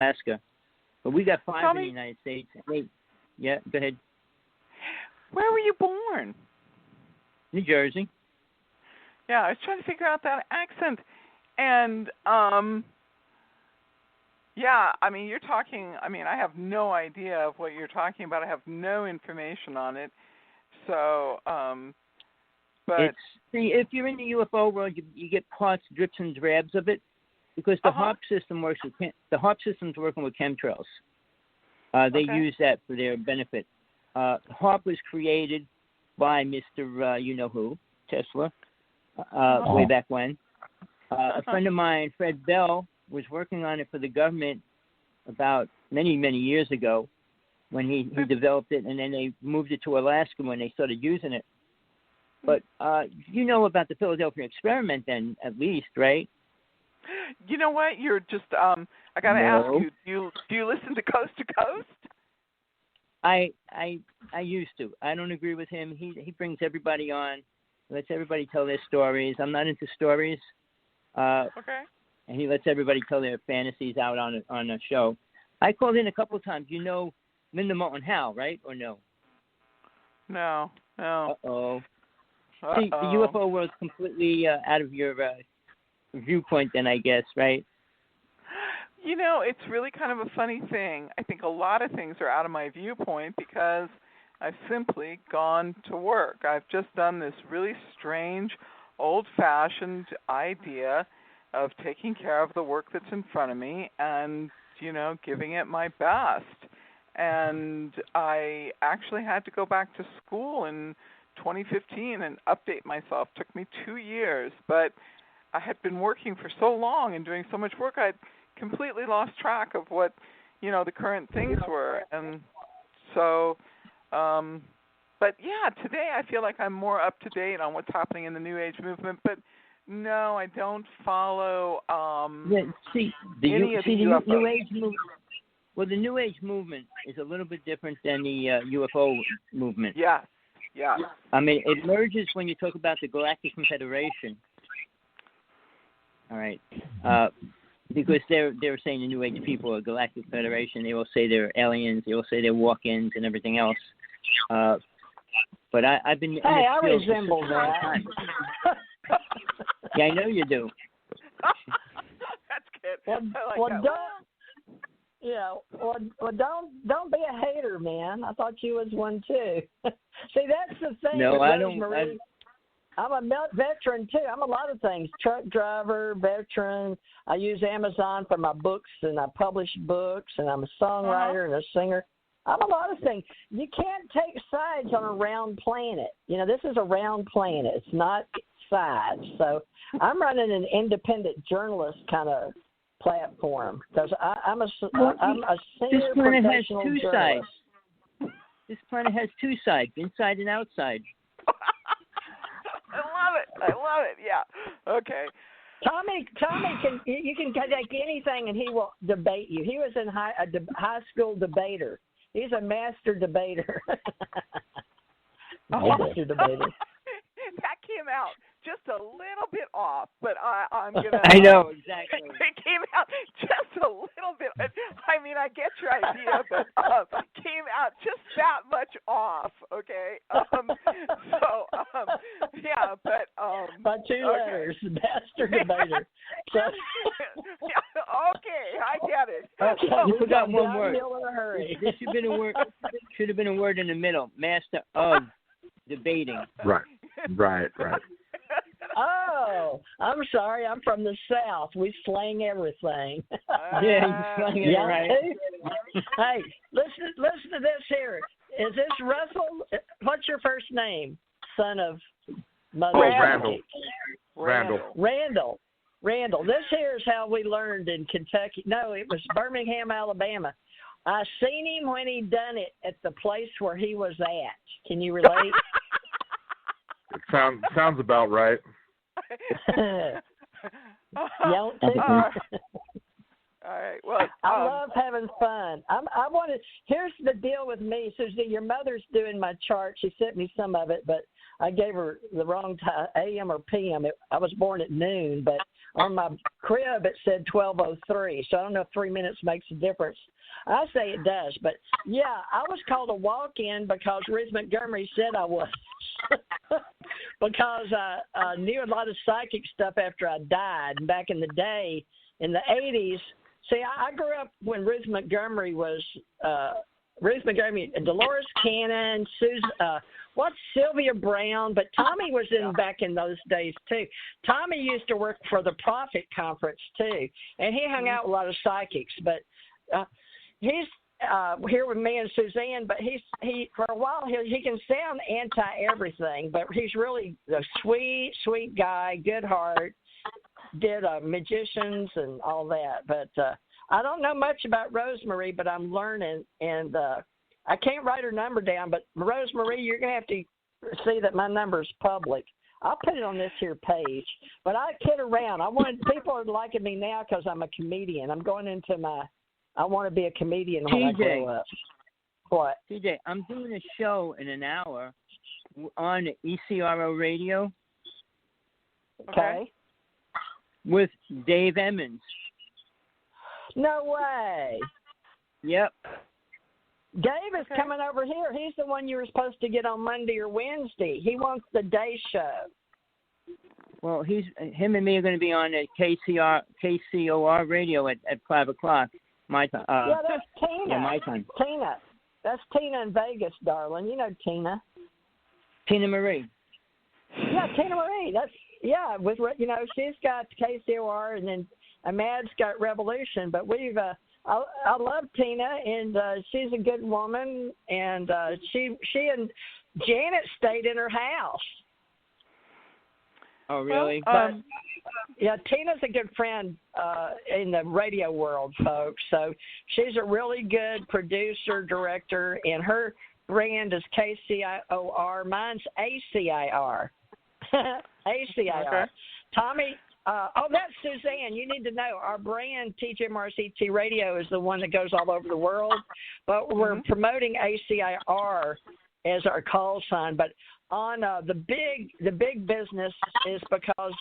Alaska. But we got 5 Tell in the me, United States. Yeah, go ahead. where were you born? New Jersey. Yeah, I was trying to figure out that accent. And, yeah, I mean, you're talking, I mean, I have no idea of what you're talking about. I have no information on it. So, but. See, if you're in the UFO world, you get parts, drips and drabs of it, because the HARP system works with the HARP system's working with chemtrails. They use that for their benefit. HARP was created by Mr. You know who, Tesla, way back when. A friend of mine, Fred Bell, was working on it for the government about many, many years ago when he developed it, and then they moved it to Alaska when they started using it. But you know about the Philadelphia experiment then, at least, right? You know what? You're just, I got to ask you, do you listen to Coast to Coast? I used to. I don't agree with him. He brings everybody on, lets everybody tell their stories. I'm not into stories. Okay. And he lets everybody tell their fantasies out on a show. I called in a couple of times. You know Linda Moulton Howe, right? Or no? No. Uh-oh. See, the UFO world's completely out of your viewpoint then, I guess, right? You know, it's really kind of a funny thing. I think a lot of things are out of my viewpoint because I've simply gone to work. I've just done this really strange, old-fashioned idea of taking care of the work that's in front of me and, you know, giving it my best. And I actually had to go back to school in 2015 and update myself. It took me 2 years, but I had been working for so long and doing so much work, I'd completely lost track of what, you know, the current things were. And so, but yeah, today I feel like I'm more up to date on what's happening in the New Age movement, but no, I don't follow any of the UFOs. New Age movement. Well, the New Age movement is a little bit different than the UFO movement. Yeah. I mean, it merges when you talk about the Galactic Confederation. All right. Because they're saying the New Age people are Galactic Federation. They will say they're aliens. They will say they're walk-ins and everything else. But I've been. Hey, I resemble that. Yeah, I know you do. That's good. Well, don't be a hater, man. I thought you was one too. See, that's the thing. No, I don't. I'm a veteran too. I'm a lot of things. Truck driver, veteran. I use Amazon for my books, and I publish books, and I'm a songwriter and a singer. I'm a lot of things. You can't take sides on a round planet. You know, this is a round planet. It's not sides. So I'm running an independent journalist kind of platform because I'm a senior professional journalist. This planet has two sides, inside and outside. I love it. Yeah. Okay. Tommy you can take anything and he will debate you. He was in high school debater. He's a master debater. Master debater. That came out just a little bit off, but I'm gonna. I know exactly. It came out just a little bit. I mean, I get your idea, but came out just that much off. Okay. Yeah, but by 2 letters, master debater. So, yeah, okay, I get it. Okay, you forgot one word. In a hurry. This should have been a word. Should have been a word in the middle. Master of debating. Right. Oh, I'm sorry. I'm from the South. We slang everything. Yeah, you slang it right. Hey, listen to this here. Is this Russell? What's your first name? Son of Mother. Randall. Randall. This here is how we learned in Kentucky. No, it was Birmingham, Alabama. I seen him when he done it at the place where he was at. Can you relate? It sounds about right. All right. Well, I love having fun. Here's the deal with me, Susie. Your mother's doing my chart. She sent me some of it, but I gave her the wrong time, AM or PM. I was born at noon, but on my crib it said 12:03. So I don't know if 3 minutes makes a difference. I say it does, but yeah, I was called a walk-in because Ruth Montgomery said I was. Because I knew a lot of psychic stuff after I died. And back in the day, in the 80s, see, I grew up when Ruth Montgomery was Dolores Cannon, Sylvia Brown, but Tommy was in back in those days too. Tommy used to work for the Prophet Conference too, and he hung out with a lot of psychics. But he's here with me and Suzanne, but he for a while he can sound anti everything, but he's really a sweet guy, good heart. Did magicians and all that, but I don't know much about Rosemary, but I'm learning, and I can't write her number down. But Rosemary, you're gonna have to see that my number's public. I'll put it on this here page. But I kid around. People are liking me now because I'm a comedian. I'm going into I want to be a comedian when I grow up. What? TJ, I'm doing a show in an hour on ECRO Radio. Okay. With Dave Emmons. No way. Yep. Dave is coming over here. He's the one you were supposed to get on Monday or Wednesday. He wants the day show. Well, him and me are going to be on at KCOR Radio at 5 o'clock my time. Yeah, that's Tina. Yeah, my time. Tina. That's Tina in Vegas, darling. You know Tina. Tina Marie. Yeah, Tina Marie. She's got KCOR, and then Ahmad's got Revolution. But I love Tina, and she's a good woman, and she and Janet stayed in her house. Oh, really? Yeah, Tina's a good friend in the radio world, folks. So she's a really good producer, director, and her brand is KCIOR. Mine's ACIR. ACIR. Okay. Tommy, that's Suzanne. You need to know our brand, TJMRCT Radio, is the one that goes all over the world, but we're promoting ACIR as our call sign. But on the big business is because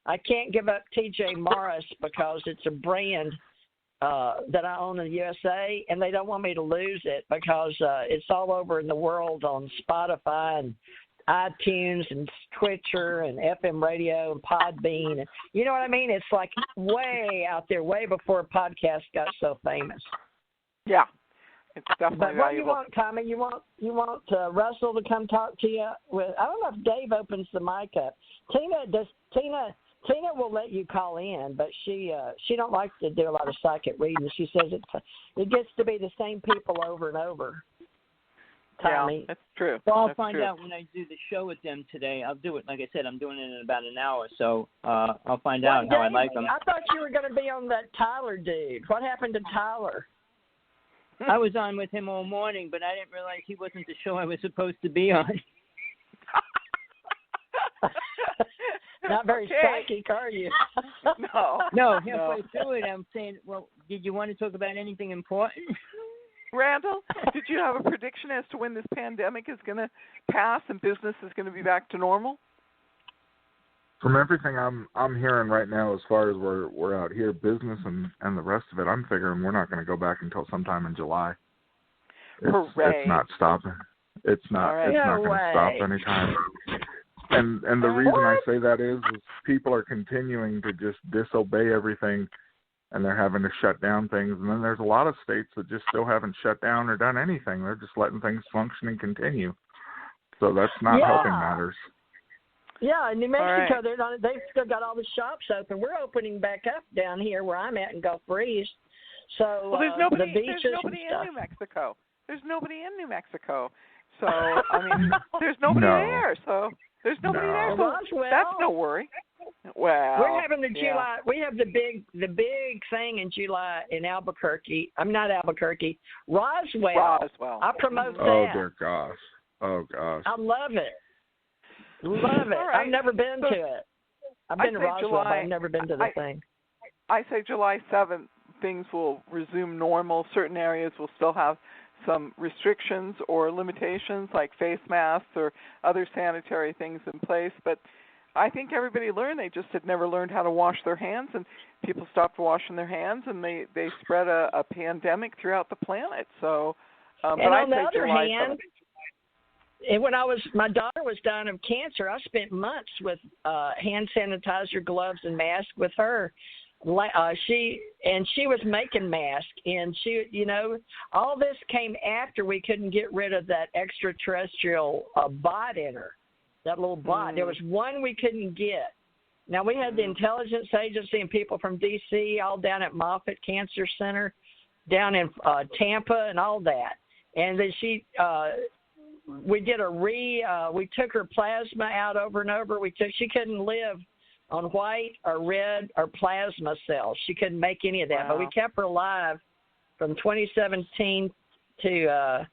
I can't give up TJ Morris because it's a brand that I own in the USA, and they don't want me to lose it because it's all over in the world on Spotify and iTunes and Twitcher and FM radio and Podbean. You know what I mean? It's like way out there, way before podcasts got so famous. Yeah, it's definitely But what do you valuable. want, Tommy? You want Russell to come talk to you? I don't know if Dave opens the mic up. Tina will let you call in, but she don't like to do a lot of psychic reading. She says it gets to be the same people over and over. Tommy. Yeah, that's true. So I'll That's find true. out when I do the show with them today. I'll do it. Like I said, I'm doing it in about an hour, so I'll find out how I like them. I thought you were going to be on that Tyler dude. What happened to Tyler? I was on with him all morning, but I didn't realize he wasn't the show I was supposed to be on. Not very psychic, are you? No, halfway through it, I'm saying, well, did you want to talk about anything important? Randall, did you have a prediction as to when this pandemic is going to pass and business is going to be back to normal? From everything I'm hearing right now, as far as we're out here, business and the rest of it, I'm figuring we're not going to go back until sometime in July. Hooray! It's not stopping. It's not. Right. It's not going to stop anytime. And the reason I say that is people are continuing to just disobey everything, and they're having to shut down things. And then there's a lot of states that just still haven't shut down or done anything. They're just letting things function and continue. So that's not helping matters. Yeah, in New Mexico, they've still got all the shops open. We're opening back up down here where I'm at in Gulf Breeze. So there's nobody, the beaches there's nobody and stuff. in New Mexico. There's nobody in New Mexico. So, I mean, there's nobody there. So there's nobody there. So that's no worry. Well, we're having the July. We have the big thing in July in Albuquerque. I'm not Albuquerque. Roswell. I promote that. Oh dear gosh. Oh gosh. I love it. Love it. Right. I've never been to it. I've been to Roswell, but I've never been to the thing. I say July 7th, things will resume normal. Certain areas will still have some restrictions or limitations like face masks or other sanitary things in place. But I think everybody learned. They just had never learned how to wash their hands, and people stopped washing their hands, and they spread a pandemic throughout the planet. So, and on the other hand, and when my daughter was dying of cancer, I spent months with hand sanitizer, gloves, and masks with her. She was making masks, and she, all this came after we couldn't get rid of that extraterrestrial bot in her, that little bot. There was one we couldn't get. Now, we had the intelligence agency and people from D.C. all down at Moffitt Cancer Center, down in Tampa, and all that. And then we did we took her plasma out over and over. She couldn't live on white or red or plasma cells. She couldn't make any of that. Wow. But we kept her alive from 2017 to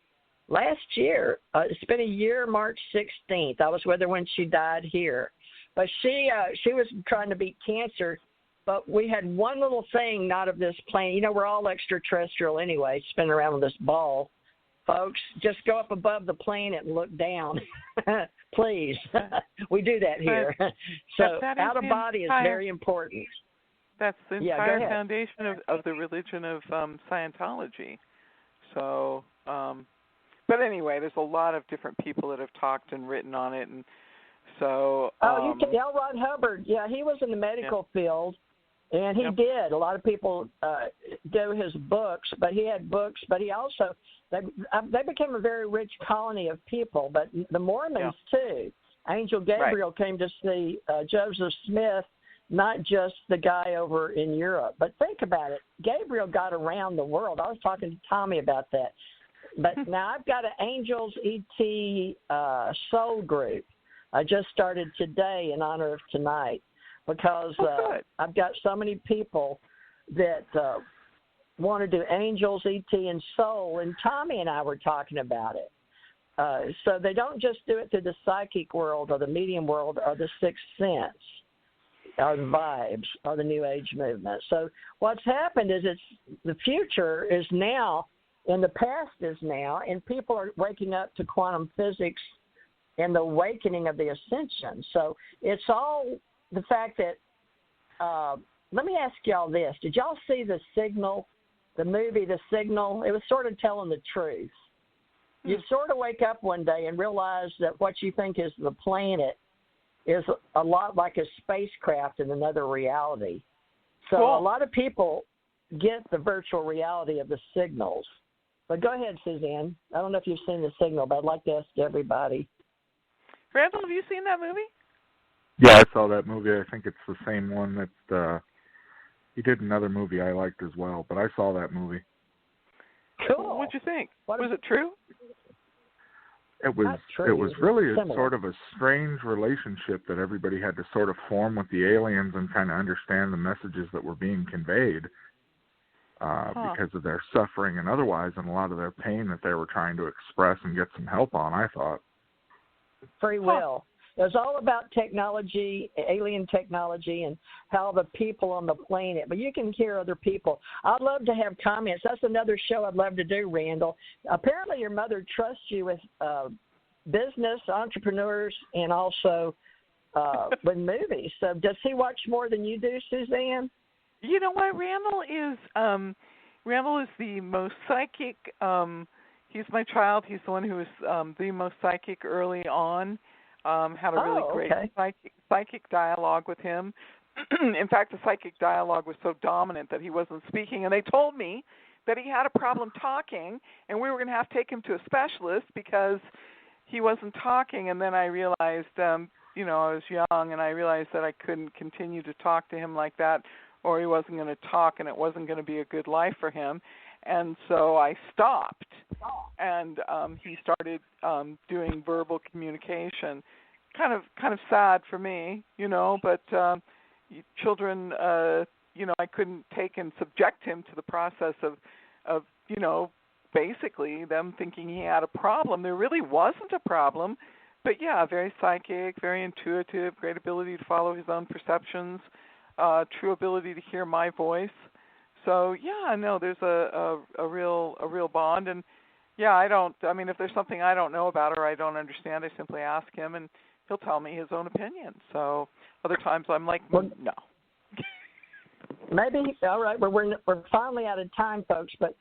last year. It's been a year, March 16th. I was with her when she died here. But she was trying to beat cancer, but we had one little thing not of this plane. We're all extraterrestrial anyway, spinning around with this ball. Folks, just go up above the planet and look down, please. We do that here. So out of body is very important. That's the entire foundation of the religion of Scientology. So, but anyway, there's a lot of different people that have talked and written on it, and so. L. Ron Hubbard, he was in the medical field. And he did. A lot of people do his books, but he had books. But he also they became a very rich colony of people. But the Mormons too. Angel Gabriel came to see Joseph Smith, not just the guy over in Europe. But think about it. Gabriel got around the world. I was talking to Tommy about that. But now I've got an Angels ET Soul group. I just started today in honor of tonight. Because I've got so many people that want to do angels, ET, and soul, and Tommy and I were talking about it. So they don't just do it through the psychic world or the medium world or the sixth sense or the vibes or the New Age movement. So what's happened is the future is now and the past is now, and people are waking up to quantum physics and the awakening of the ascension. So it's all the fact that, let me ask y'all this. Did y'all see The Signal, the movie The Signal? It was sort of telling the truth. You sort of wake up one day and realize that what you think is the planet is a lot like a spacecraft in another reality. So a lot of people get the virtual reality of the signals. But go ahead, Suzanne. I don't know if you've seen The Signal, but I'd like to ask everybody. Randall, have you seen that movie? Yeah, I saw that movie. I think it's the same one that he did another movie I liked as well, but I saw that movie. Cool. What'd you think? Was it true? It was really sort of a strange relationship that everybody had to sort of form with the aliens and kind of understand the messages that were being conveyed because of their suffering and otherwise, and a lot of their pain that they were trying to express and get some help on, I thought. Free will. It was all about technology, alien technology, and how the people on the planet. But you can hear other people. I'd love to have comments. That's another show I'd love to do, Randall. Apparently your mother trusts you with business, entrepreneurs, and also with movies. So does he watch more than you do, Suzanne? You know what? Randall is the most psychic. He's my child. He's the one who was the most psychic early on. Had a really great psychic dialogue with him. In fact, the psychic dialogue was so dominant that he wasn't speaking. And they told me that he had a problem talking, and we were going to have to take him to a specialist because he wasn't talking. And then I realized, I was young, and I realized that I couldn't continue to talk to him like that, or he wasn't going to talk, and it wasn't going to be a good life for him. And so I stopped, and he started doing verbal communication. Kind of sad for me, but children, I couldn't take and subject him to the process of basically them thinking he had a problem. There really wasn't a problem, but very psychic, very intuitive, great ability to follow his own perceptions, true ability to hear my voice. So yeah, no, there's a real bond, and yeah, I mean, if there's something I don't know about or I don't understand, I simply ask him, and he'll tell me his own opinion. So other times I'm like, no. Maybe all right. We're finally out of time, folks, but